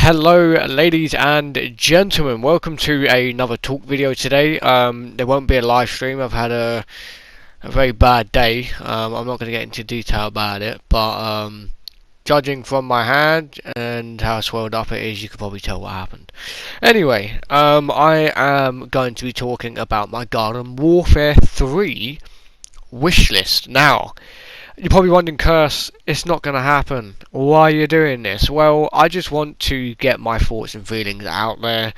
Hello ladies and gentlemen, welcome to another talk video today. There won't be a live stream. I've had a very bad day. I'm not going to get into detail about it, but judging from my hand and how swelled up it is, you could probably tell what happened. Anyway, I am going to be talking about my Garden Warfare 3 wishlist. Now, you're probably wondering, Curse, it's not going to happen. Why are you doing this? Well, I just want to get my thoughts and feelings out there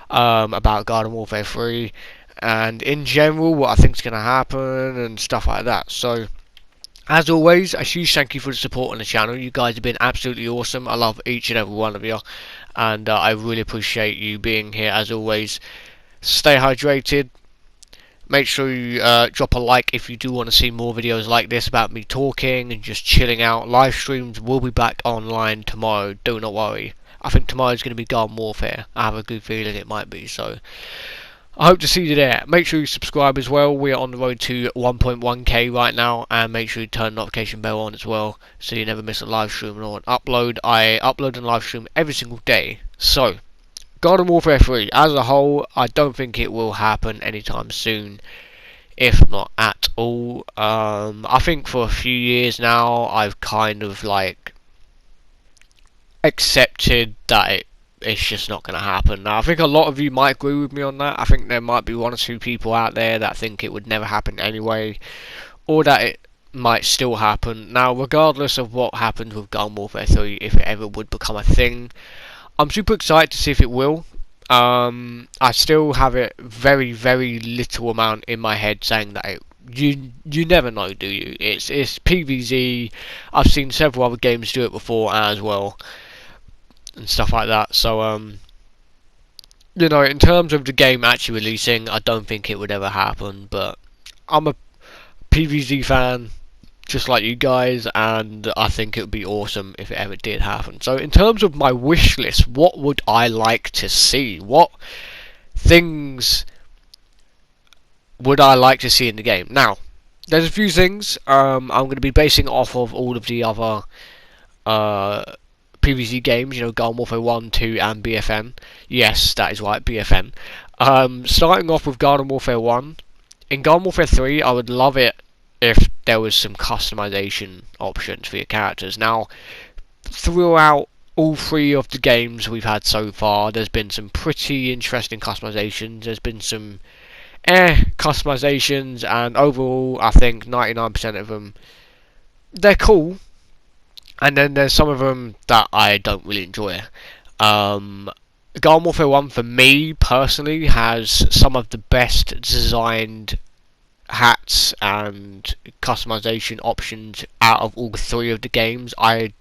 about Garden Warfare 3 and in general what I think is going to happen and stuff like that. So, as always, a huge thank you for the support on the channel. You guys have been absolutely awesome. I love each and every one of you, and I really appreciate you being here as always. Stay hydrated. Make sure you drop a like if you do want to see more videos like this about me talking and just chilling out. Live streams will be back online tomorrow, do not worry. I think tomorrow is going to be Garden Warfare. I have a good feeling it might be, so I hope to see you there. Make sure you subscribe as well. We are on the road to 1.1k right now, and make sure you turn the notification bell on as well so you never miss a live stream or an upload. I upload and live stream every single day. So, Garden Warfare 3, as a whole, I don't think it will happen anytime soon, if not at all. I think for a few years now, I've kind of like accepted that it's just not going to happen. Now, I think a lot of you might agree with me on that. I think there might be one or two people out there that think it would never happen anyway, or that it might still happen. Now, regardless of what happens with Garden Warfare 3, if it ever would become a thing, I'm super excited to see if it will. I still have it very little amount in my head saying that you never know, do you? It's PvZ. I've seen several other games do it before as well, and stuff like that. So you know, in terms of the game actually releasing, I don't think it would ever happen. But I'm a PvZ fan, just like you guys, and I think it would be awesome if it ever did happen. So in terms of my wish list, what would I like to see? What things would I like to see in the game? Now, there's a few things. I'm going to be basing off of all of the other PvZ games, you know, Garden Warfare 1, 2 and BFN. Yes, that is right, BFN. Starting off with Garden Warfare 1. In Garden Warfare 3, I would love it if there was some customization options for your characters. Now, throughout all three of the games we've had so far, there's been some pretty interesting customizations. There's been some customizations, and overall I think 99% of them, they're cool, and then there's some of them that I don't really enjoy. Garden Warfare 1 for me personally has some of the best designed hats and customization options out of all three of the games. I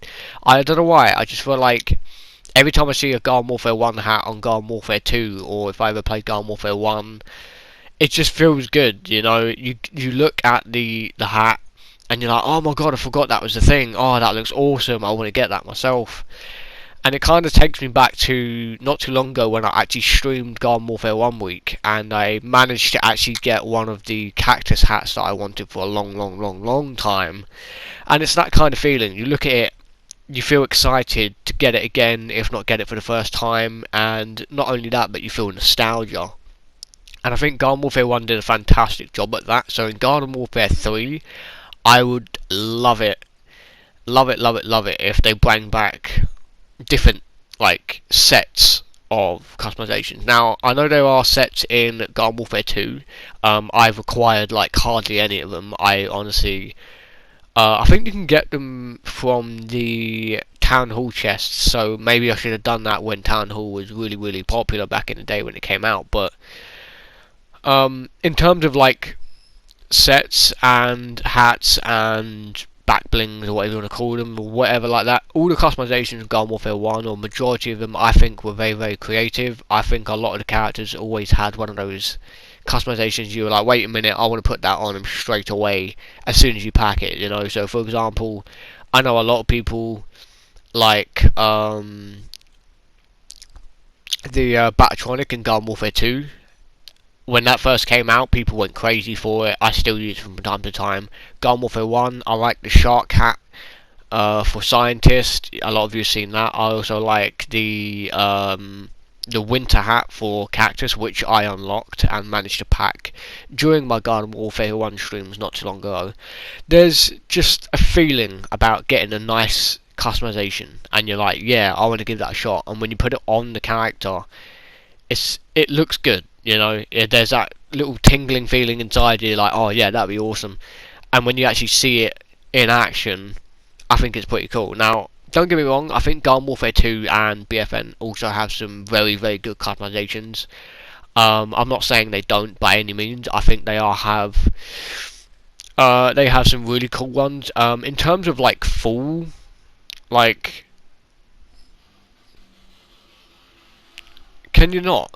don't know why, I just feel like every time I see a Garden Warfare 1 hat on Garden Warfare 2, or if I ever played Garden Warfare 1, it just feels good, you know. You look at the hat and you're like, oh my god, I forgot that was the thing. Oh, that looks awesome, I want to get that myself. And it kind of takes me back to not too long ago when I actually streamed Garden Warfare 1 week, and I managed to actually get one of the cactus hats that I wanted for a long time. And it's that kind of feeling. You look at it, you feel excited to get it again, if not get it for the first time, and not only that, but you feel nostalgia. And I think Garden Warfare 1 did a fantastic job at that. So in Garden Warfare 3, I would love it if they bring back different like sets of customizations. Now, I know there are sets in Garden Warfare 2. I've acquired like hardly any of them. I honestly, I think you can get them from the Town Hall chests. So maybe I should have done that when Town Hall was really popular back in the day when it came out. But in terms of like sets and hats and back blings, or whatever you want to call them, or whatever like that, all the customizations of Garden Warfare 1, or majority of them, I think were very creative. I think a lot of the characters always had one of those customizations you were like, wait a minute, I want to put that on them straight away as soon as you pack it, you know. So for example, I know a lot of people like the Batronic in Garden Warfare 2. When that first came out, people went crazy for it. I still use it from time to time. Garden Warfare 1, I like the shark hat. for scientists. A lot of you have seen that. I also like the winter hat for cactus, which I unlocked and managed to pack during my Garden Warfare 1 streams not too long ago. There's just a feeling about getting a nice customization, and you're like, yeah, I want to give that a shot. And when you put it on the character, it looks good. You know, there's that little tingling feeling inside you, like, oh yeah, that'd be awesome. And when you actually see it in action, I think it's pretty cool. Now, don't get me wrong, I think Garden Warfare 2 and BFN also have some very, very good customizations. I'm not saying they don't by any means. I think they have some really cool ones. In terms of like full, like, can you not?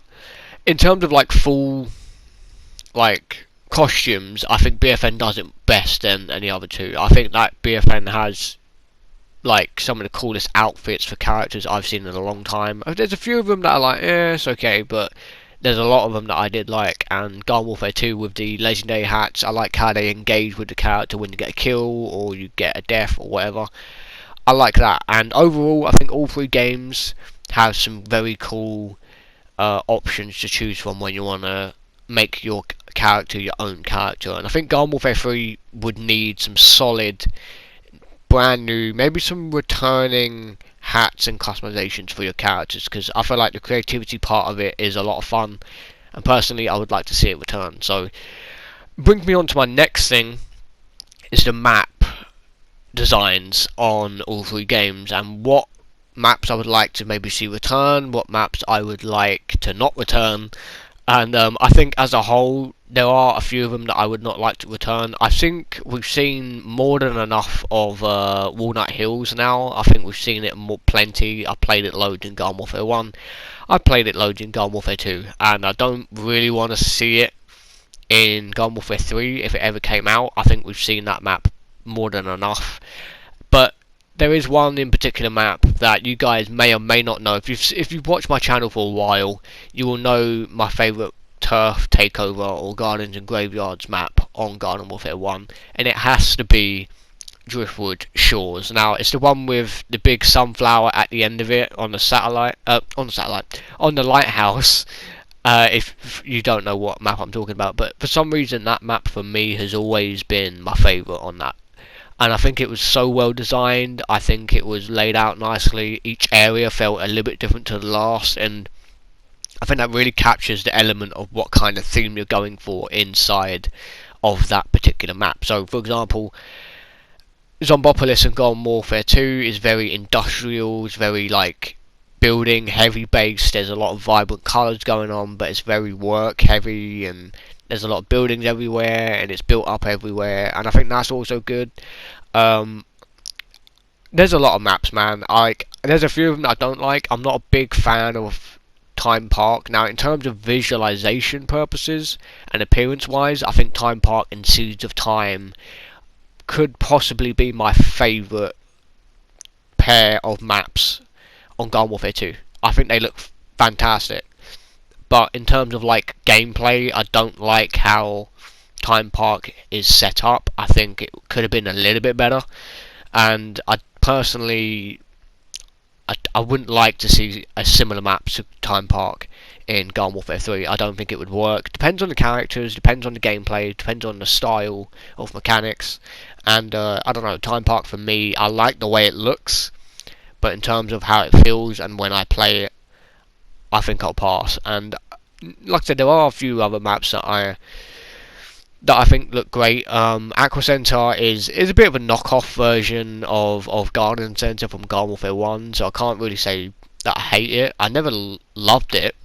In terms of like full, like, costumes, I think BFN does it best than any other two. I think that BFN has like some of the coolest outfits for characters I've seen in a long time. There's a few of them that are like, it's okay, but there's a lot of them that I did like. And Garden Warfare 2 with the legendary hats, I like how they engage with the character when you get a kill or you get a death or whatever. I like that. And overall, I think all three games have some very cool options to choose from when you want to make your character your own character. And I think Garden Warfare 3 would need some solid, brand new, maybe some returning hats and customizations for your characters, because I feel like the creativity part of it is a lot of fun, and personally I would like to see it return. So brings me on to my next thing, is the map designs on all three games, and what maps I would like to maybe see return, what maps I would like to not return. And I think as a whole, there are a few of them that I would not like to return. I think we've seen more than enough of Walnut Hills now. I think we've seen it plenty. I played it loads in Garden Warfare 1. I played it loads in Garden Warfare 2. And I don't really want to see it in Garden Warfare 3 if it ever came out. I think we've seen that map more than enough. But there is one in particular map that you guys may or may not know. If you've watched my channel for a while, you will know my favourite turf takeover or gardens and graveyards map on Garden Warfare 1, and it has to be Driftwood Shores. Now, it's the one with the big sunflower at the end of it on the lighthouse. If you don't know what map I'm talking about, but for some reason that map for me has always been my favourite on that. And I think it was so well designed. I think it was laid out nicely. Each area felt a little bit different to the last, and I think that really captures the element of what kind of theme you're going for inside of that particular map. So, for example, Zombopolis in Garden Warfare 2 is very industrial. It's very like building heavy based. There's a lot of vibrant colours going on, but it's very work heavy, and there's a lot of buildings everywhere, and it's built up everywhere, and I think that's also good. There's a lot of maps, man. There's a few of them that I don't like. I'm not a big fan of Time Park. Now, in terms of visualization purposes and appearance-wise, I think Time Park and Seeds of Time could possibly be my favourite pair of maps on Garden Warfare 2. I think they look fantastic. But in terms of like gameplay, I don't like how Time Park is set up. I think it could have been a little bit better, and I personally, I wouldn't like to see a similar map to Time Park in Garden Warfare 3. I don't think it would work. Depends on the characters, depends on the gameplay, depends on the style of mechanics, and I don't know. Time Park for me, I like the way it looks, but in terms of how it feels and when I play it, I think I'll pass. And like I said, there are a few other maps that I think look great. Aqua Center is a bit of a knockoff version of Garden Center from Garden Warfare 1, so I can't really say that I hate it. I never loved it.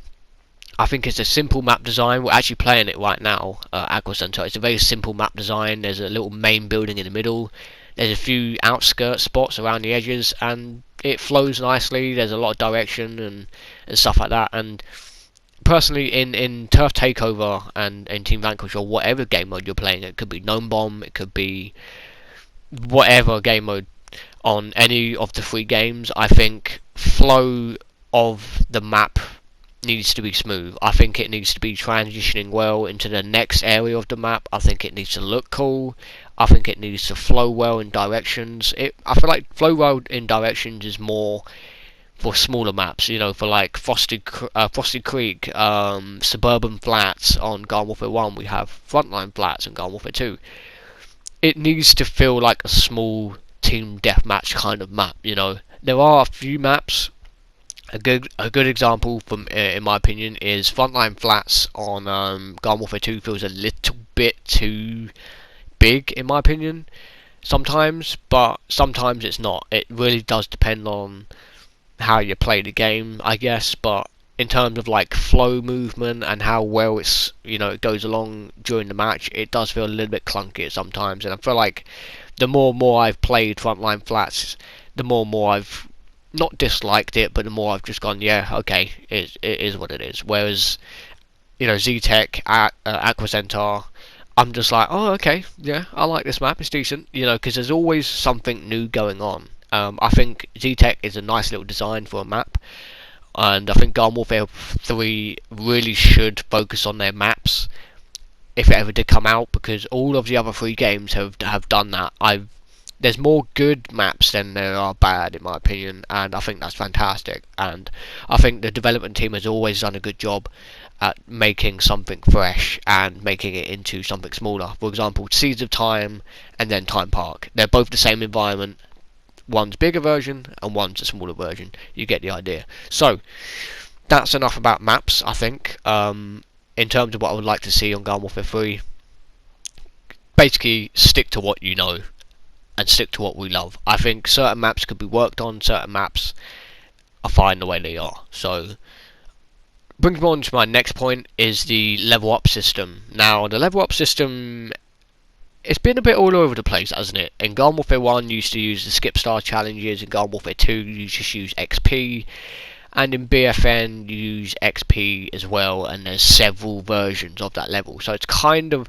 I think it's a simple map design. We're actually playing it right now, Aqua Center. It's a very simple map design. There's a little main building in the middle. There's a few outskirt spots around the edges, and it flows nicely. There's a lot of direction and stuff like that. And personally, in Turf Takeover and in Team Vanquish or whatever game mode you're playing, it could be Gnome Bomb, it could be whatever game mode on any of the three games, I think flow of the map needs to be smooth. I think it needs to be transitioning well into the next area of the map. I think it needs to look cool. I think it needs to flow well in directions. I feel like flow well in directions is more for smaller maps, you know, for like Frosty Creek, Suburban Flats on Garden Warfare 1, we have Frontline Flats on Garden Warfare 2. It needs to feel like a small team deathmatch kind of map, you know. There are a few maps. A good example, from in my opinion, is Frontline Flats on Garden Warfare 2 feels a little bit too big, in my opinion, sometimes, but sometimes it's not. It really does depend on how you play the game, I guess, but in terms of like flow movement and how well it goes along during the match, it does feel a little bit clunky sometimes. And I feel like the more and more I've played Frontline Flats, the more and more I've not disliked it, but the more I've just gone, yeah, okay, it is what it is. Whereas, Z-Tech at Aqua Centaur, I'm just like, oh, okay, yeah, I like this map, it's decent, because there's always something new going on. I think Z-Tech is a nice little design for a map, and I think Garden Warfare 3 really should focus on their maps if it ever did come out, because all of the other 3 games have done that. There's more good maps than there are bad, in my opinion, and I think that's fantastic. And I think the development team has always done a good job at making something fresh and making it into something smaller. For example, Seeds of Time and then Time Park. They're both the same environment. One's bigger version and one's a smaller version. You get the idea. So that's enough about maps, I think. In terms of what I would like to see on Garden Warfare 3, basically stick to what you know and stick to what we love. I think certain maps could be worked on, certain maps are fine the way they are. So brings me on to my next point, is the level up system. Now, the level up system, it's been a bit all over the place, hasn't it? In Garden Warfare 1 you used to use the skip star challenges, in Garden Warfare 2 you just use XP, and in BFN you use XP as well, and there's several versions of that level. So it's kind of,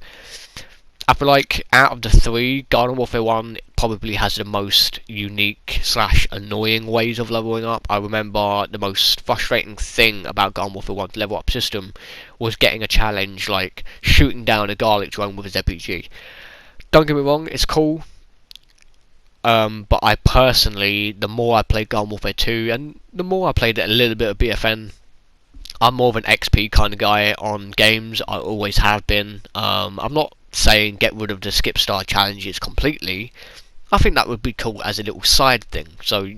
I feel like out of the 3, Garden Warfare 1 probably has the most unique / annoying ways of leveling up. I remember the most frustrating thing about Garden Warfare 1's level up system was getting a challenge like shooting down a garlic drone with his RPG. Don't get me wrong, it's cool, but I personally, the more I played Garden Warfare 2 and the more I played a little bit of BFN, I'm more of an XP kind of guy on games. I always have been. I'm not saying get rid of the skip star challenges completely. I think that would be cool as a little side thing. So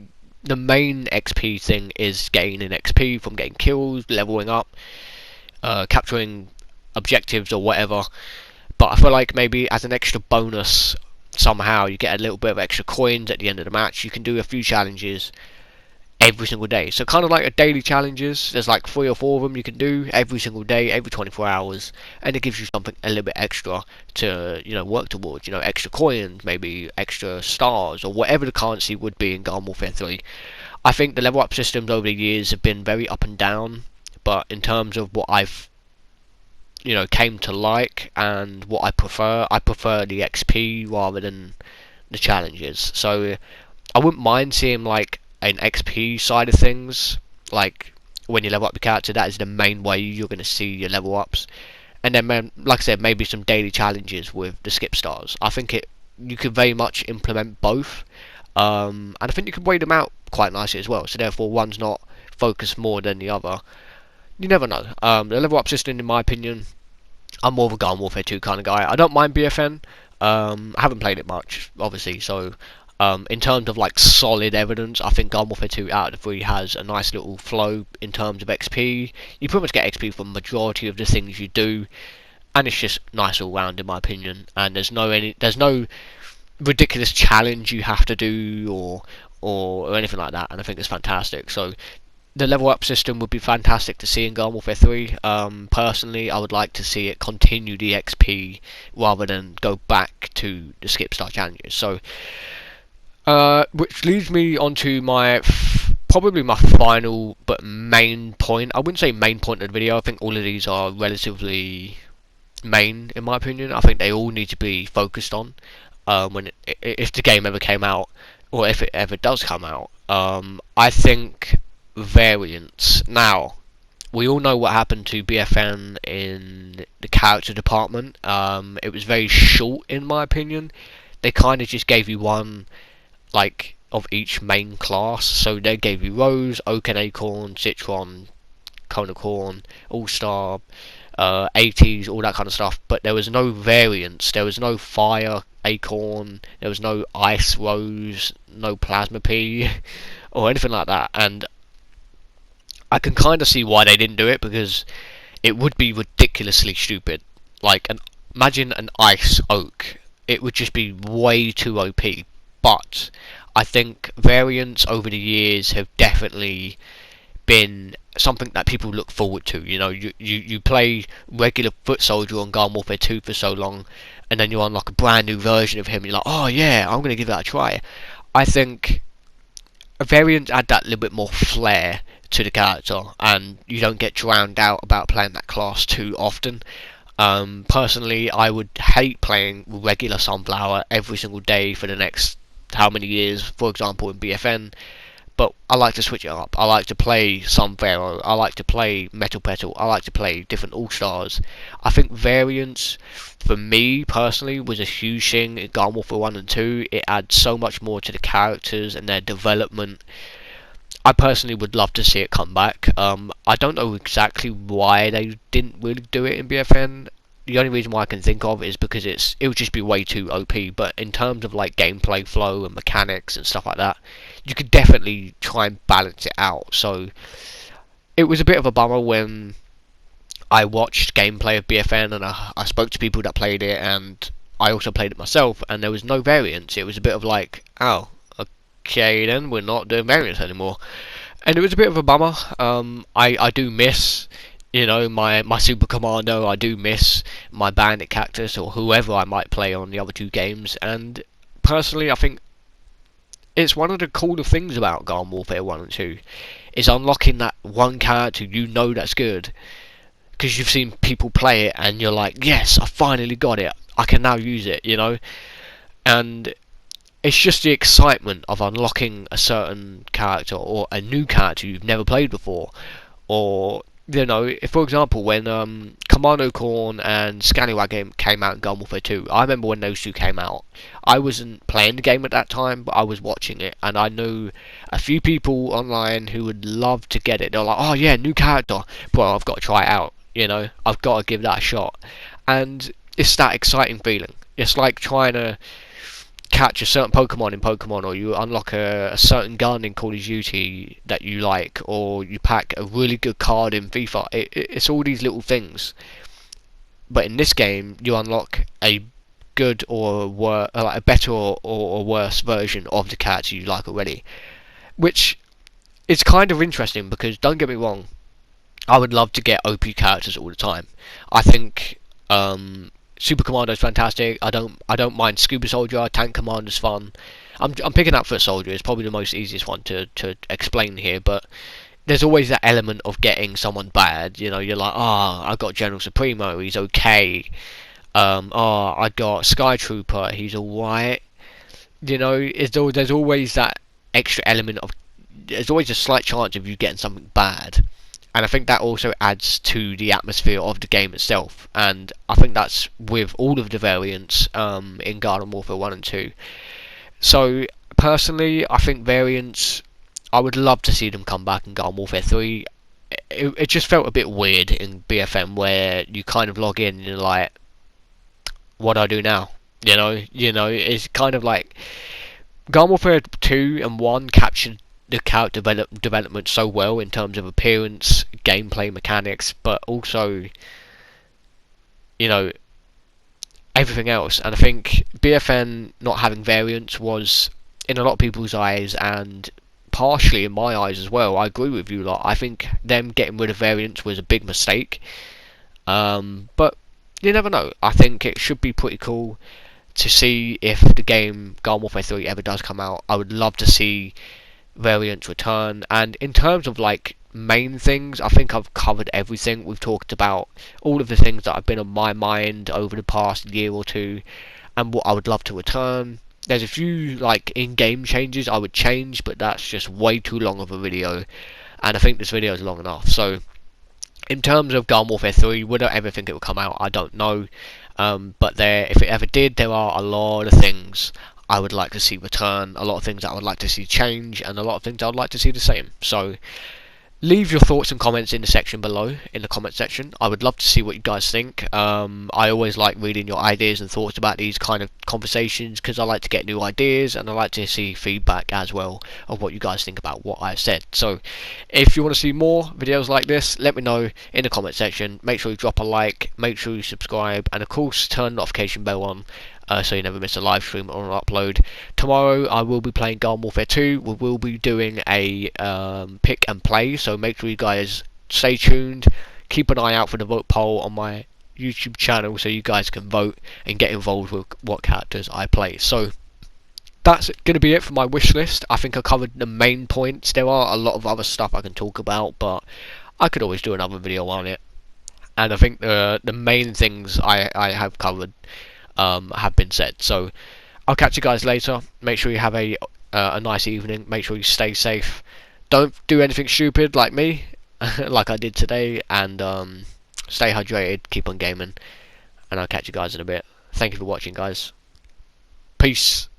the main XP thing is gaining XP from getting kills, leveling up, capturing objectives or whatever. But I feel like maybe as an extra bonus, somehow you get a little bit of extra coins at the end of the match. You can do a few challenges every single day. So kind of like a daily challenges. There's like 3 or 4 of them you can do every single day, every 24 hours, and it gives you something a little bit extra to work towards. Extra coins, maybe extra stars, or whatever the currency would be in Garden Warfare 3. I think the level up systems over the years have been very up and down, but in terms of what I've came to like and what I prefer the XP rather than the challenges. So I wouldn't mind seeing like an XP side of things, like when you level up the character, that is the main way you're going to see your level ups. And then, like I said, maybe some daily challenges with the skip stars. I think you could very much implement both, and I think you can weigh them out quite nicely as well. So therefore, one's not focused more than the other. You never know. The level up system, in my opinion, I'm more of a Garden Warfare 2 kind of guy. I don't mind BFN. I haven't played it much, obviously, so in terms of like solid evidence, I think Garden Warfare 2 out of the 3 has a nice little flow in terms of XP. You pretty much get XP from the majority of the things you do, and it's just nice all round, in my opinion. And there's no ridiculous challenge you have to do or anything like that, and I think it's fantastic. So the level up system would be fantastic to see in Garden Warfare 3. Personally, I would like to see it continue the XP rather than go back to the skip star challenges. So which leads me onto probably my final but main point. I wouldn't say main point of the video. I think all of these are relatively main, in my opinion. I think they all need to be focused on if the game ever came out, or if it ever does come out. I think variants. Now, we all know what happened to BFN in the character department. It was very short, in my opinion. They kind of just gave you one, like, of each main class. So they gave you Rose, Oak and Acorn, Citron, Conicorn, All-Star, 80s, all that kind of stuff. But there was no variance. There was no Fire Acorn. There was no Ice Rose, no Plasma Pea, or anything like that. And I can kind of see why they didn't do it, because it would be ridiculously stupid. Like, imagine an Ice Oak. It would just be way too OP. But I think variants over the years have definitely been something that people look forward to. You know, you play regular Foot Soldier on Garden Warfare 2 for so long, and then you unlock a brand new version of him, and you're like, oh yeah, I'm going to give that a try. I think variants add that little bit more flair to the character, and you don't get drowned out about playing that class too often. Personally, I would hate playing regular Sunflower every single day for the next how many years, for example in BFN, but I like to switch it up. I like to play Sun Pharaoh, I like to play Metal Petal, I like to play different All-Stars. I think variants, for me personally, was a huge thing in Garden Warfare 1 and 2. It adds so much more to the characters and their development. I personally would love to see it come back. I don't know exactly why they didn't really do it in BFN. The only reason why I can think of is because it would just be way too OP. But in terms of like gameplay flow and mechanics and stuff like that, you could definitely try and balance it out. So it was a bit of a bummer when I watched gameplay of BFN, and I spoke to people that played it, and I also played it myself, and there was no variance. It was a bit of like, oh, okay then, we're not doing variants anymore, and it was a bit of a bummer. I do miss, you know, my Super Commando. I do miss my Bandit Cactus or whoever I might play on the other two games, and personally I think it's one of the cooler things about Garden Warfare 1 and 2 is unlocking that one character you know that's good, because you've seen people play it and you're like, yes, I finally got it, I can now use it, you know. And it's just the excitement of unlocking a certain character or a new character you've never played before. Or, you know, if, for example, when Commando Corn and Scallywag came out in Garden Warfare 2, I remember when those two came out, I wasn't playing the game at that time, but I was watching it, and I knew a few people online who would love to get it. They're like, oh yeah, new character, bro, I've got to try it out, you know, I've got to give that a shot. And it's that exciting feeling. It's like trying to catch a certain Pokemon in Pokemon, or you unlock a certain gun in Call of Duty that you like, or you pack a really good card in FIFA. It's all these little things. But in this game, you unlock a good or like a better or worse version of the character you like already, which is kind of interesting, because don't get me wrong, I would love to get OP characters all the time. I think Super Commando's fantastic. I don't mind Scuba Soldier. Tank Commander's fun. I'm picking out Foot Soldier. It's probably the most easiest one to explain here, but there's always that element of getting someone bad. You know, you're like, I got General Supremo, he's okay. I got Sky Trooper, he's alright. You know, there's always that extra element of, there's always a slight chance of you getting something bad. And I think that also adds to the atmosphere of the game itself. And I think that's with all of the variants in Garden Warfare 1 and 2. So, personally, I think variants, I would love to see them come back in Garden Warfare 3. It just felt a bit weird in BFM, where you kind of log in and you're like, what do I do now? You know, it's kind of like Garden Warfare 2 and 1 captured the character development so well in terms of appearance, gameplay mechanics, but also, you know, everything else. And I think BFN not having variants was, in a lot of people's eyes, and partially in my eyes as well, I agree with you lot. I think them getting rid of variants was a big mistake. But you never know. I think it should be pretty cool to see if the game Garden Warfare 3 ever does come out. I would love to see variants return. And in terms of like main things, I think I've covered everything. We've talked about all of the things that have been on my mind over the past year or two, and what I would love to return. There's a few like in-game changes I would change, but that's just way too long of a video, and I think this video is long enough. So In terms of Garden Warfare 3, would I ever think it would come out? I don't know. But if it ever did, there are a lot of things I would like to see return, a lot of things that I would like to see change, and a lot of things I would like to see the same. So leave your thoughts and comments in the section below, in the comment section. I would love to see what you guys think. I always like reading your ideas and thoughts about these kind of conversations, because I like to get new ideas and I like to see feedback as well of what you guys think about what I've said. So if you want to see more videos like this, let me know in the comment section. Make sure you drop a like, make sure you subscribe, and of course turn the notification bell on, so you never miss a live stream or an upload. Tomorrow I will be playing Garden Warfare 2. We will be doing a pick and play, so make sure you guys stay tuned. Keep an eye out for the vote poll on my YouTube channel so you guys can vote and get involved with what characters I play. So that's going to be it for my wish list. I think I covered the main points. There are a lot of other stuff I can talk about, but I could always do another video on it. And I think the main things I have covered have been said. So I'll catch you guys later. Make sure you have a nice evening. Make sure you stay safe. Don't do anything stupid like me, like I did today, and stay hydrated. Keep on gaming, and I'll catch you guys in a bit. Thank you for watching, guys. Peace.